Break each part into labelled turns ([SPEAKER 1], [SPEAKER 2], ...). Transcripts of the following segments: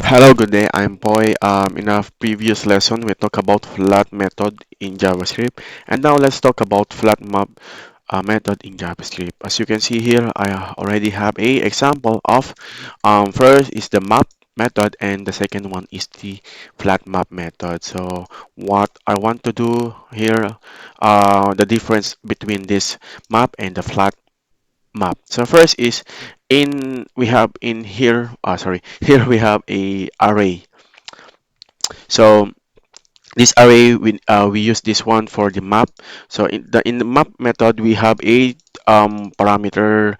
[SPEAKER 1] Hello, good day. I'm Boy. In our previous lesson, we talked about flat method in JavaScript, and now let's talk about flat map method in JavaScript. As you can see here, I already have a example of first is the map method, and the second one is the flat map method. So what I want to do here, the difference between this map and the flat map. So first is in we have in here sorry here we have a array. So this array we use this one for the map. So in the map method we have a parameter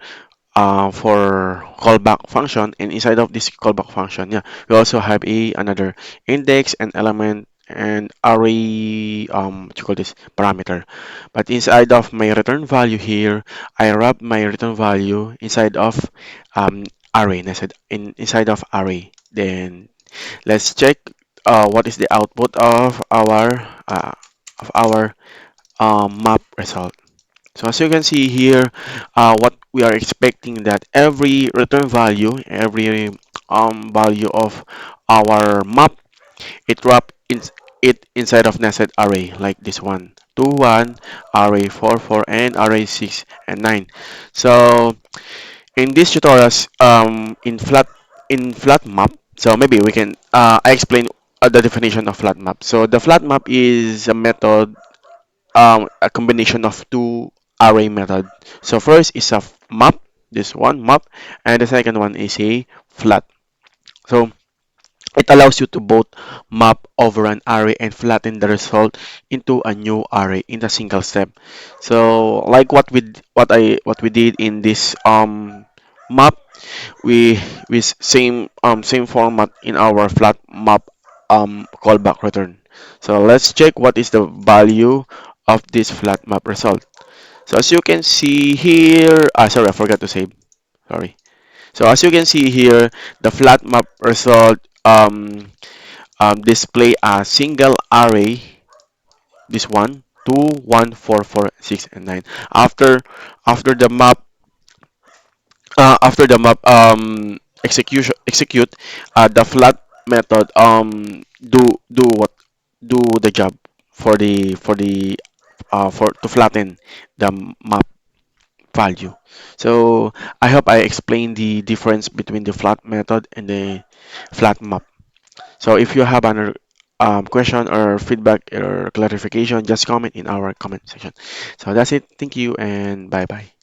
[SPEAKER 1] for callback function, and inside of this callback function, yeah, we also have a another index and element and array what you call this parameter. But inside of my return value here, I wrap my return value inside of um array, inside of array. Then let's check what is the output of our map result. So as you can see here, what we are expecting that every return value, every value of our map, it wrap in it inside of nested array like this one. 2, 1, array 4, 4, and array 6 and 9. So in this tutorials, in flat map, so maybe we can I explain the definition of flat map. So the flat map is a method, a combination of two array method. So first is a map, this one map, and the second one is a flat. So it allows you to both map over an array and flatten the result into a new array in a single step. So like what we did in this map, we same format in our flat map callback return. So let's check what is the value of this flat map result. So as you can see here, sorry, I forgot to save. Sorry. So as you can see here, the flat map result display a single array. This one, 2, 1, 4, 4, 6, and 9. After after the map after the map execute, the flat method do what do the job for to flatten the map value. So I hope I explained the difference between the flat method and the flat map. So if you have any question or feedback or clarification, just comment in our comment section. So that's it. Thank you and bye bye.